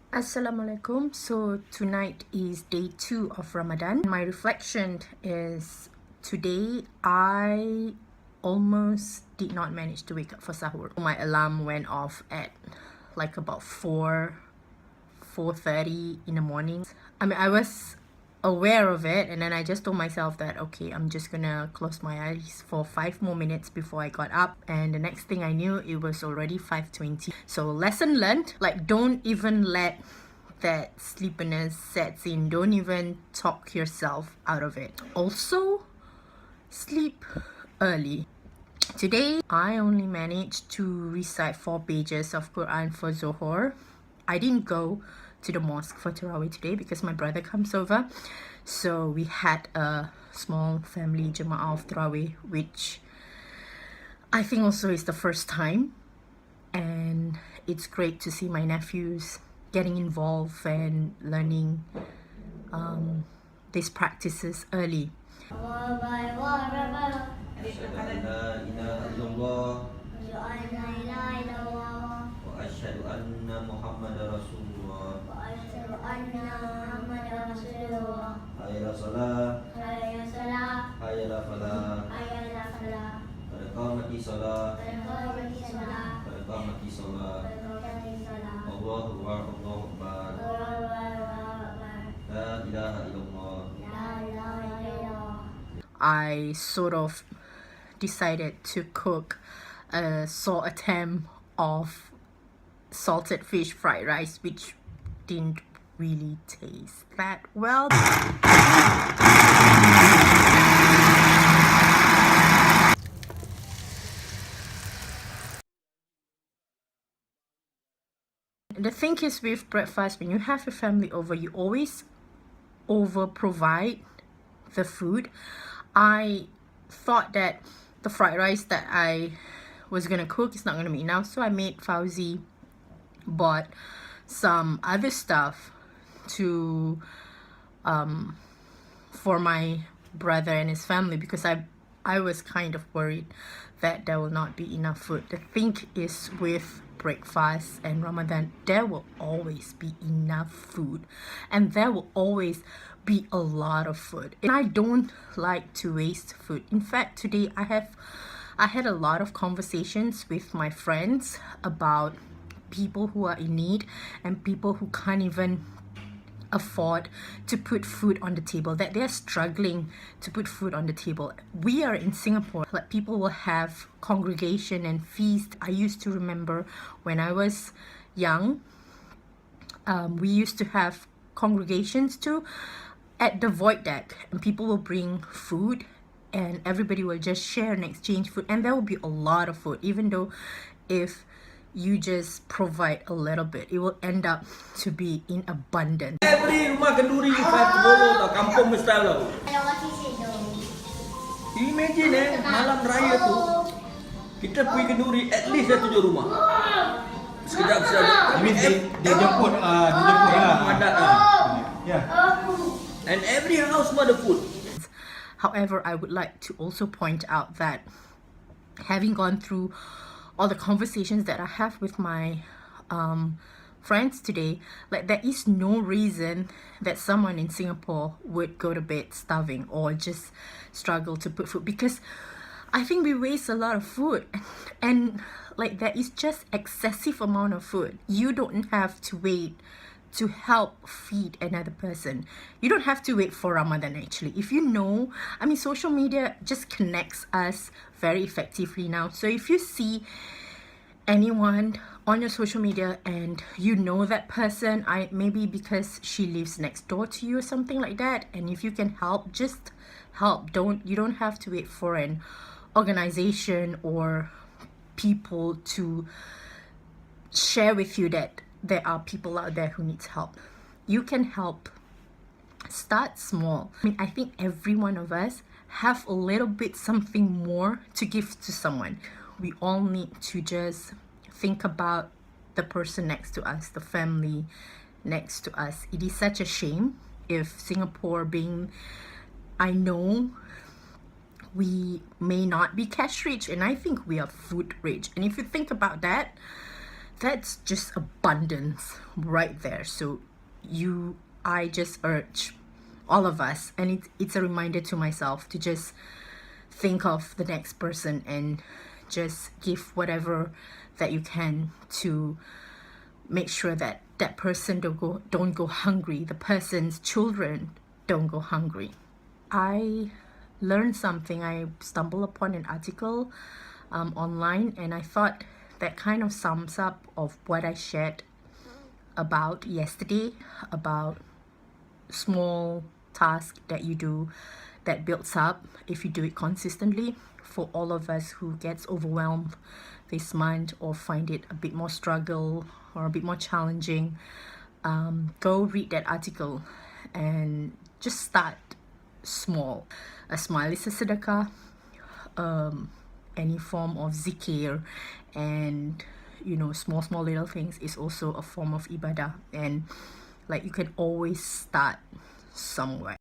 Assalamualaikum. So tonight is day 2 of Ramadan. My reflection is today I almost did not manage to wake up for sahur. My alarm went off at like about 4:30 in the morning. I was aware of it, and then I just told myself that okay, I'm just gonna close my eyes for 5 more minutes before I got up, and the next thing I knew it was already 5:20. So lesson learned, like don't even let that sleepiness sets in. Don't even talk yourself out of it. Also, sleep early. Today I only managed to recite 4 pages of Quran for Zohor. I didn't go to the mosque for Tarawih today because my brother comes over. So we had a small family Jama'ah of Tarawih, which I think also is the first time. And it's great to see my nephews getting involved and learning these practices early. وأشهد أن محمد رسول الله حي على الصلاة حي على الفلاح قد قامت الصلاة قد قامت الصلاة الله أكبر الله أكبر لا إله إلا الله. I sort of decided to cook a salt attempt of salted fish fried rice, which didn't really taste that well. The thing is with breakfast, when you have your family over, you always over provide the food. I thought that the fried rice that I was gonna cook is not gonna be enough, so I made Fauzi bought some other stuff to for my brother and his family, because I was kind of worried that there will not be enough food. The thing is with breakfast and Ramadan, there will always be enough food and there will always be a lot of food, and I don't like to waste food. In fact, today I had a lot of conversations with my friends about people who are in need and people who can't even afford to put food on the table, that they're struggling to put food on the table. We are in Singapore, like people will have congregation and feast. I used to remember when I was young, we used to have congregations too at the void deck, and people will bring food and everybody will just share and exchange food, and there will be a lot of food. Even though if you just provide a little bit, it will end up to be in abundance. Every rumah kenduri you have to follow the kampung style tau. Imagine malam raya tu kita pergi kenduri at least ada 7 rumah. Sekejap. I mean dia jemput lah. Adat Yeah. And every house ada food. However, I would like to also point out that having gone through all the conversations that I have with my friends today, like there is no reason that someone in Singapore would go to bed starving or just struggle to put food, because I think we waste a lot of food, and like there is just excessive amount of food. You don't have to wait to help feed another person. You don't have to wait for Ramadan actually. If you know, social media just connects us very effectively now. So if you see anyone on your social media and you know that person, maybe because she lives next door to you or something like that, and if you can help, just help. You don't have to wait for an organization or people to share with you that there are people out there who needs help. You can help. Start small. I think every one of us have a little bit something more to give to someone. We all need to just think about the person next to us, the family next to us. It is such a shame if Singapore being, I know we may not be cash rich, and I think we are food rich. And if you think about that, that's just abundance right there. So I just urge all of us, and it's a reminder to myself to just think of the next person and just give whatever that you can to make sure that that person don't go hungry, the person's children don't go hungry. I learned something. I stumbled upon an article online, and I thought that kind of sums up of what I shared about yesterday, about small task that you do that builds up if you do it consistently. For all of us who gets overwhelmed this month or find it a bit more struggle or a bit more challenging, go read that article and just start small. A smile is a sedekah, any form of zikir, and small little things is also a form of ibadah. And like, you can always start somewhere.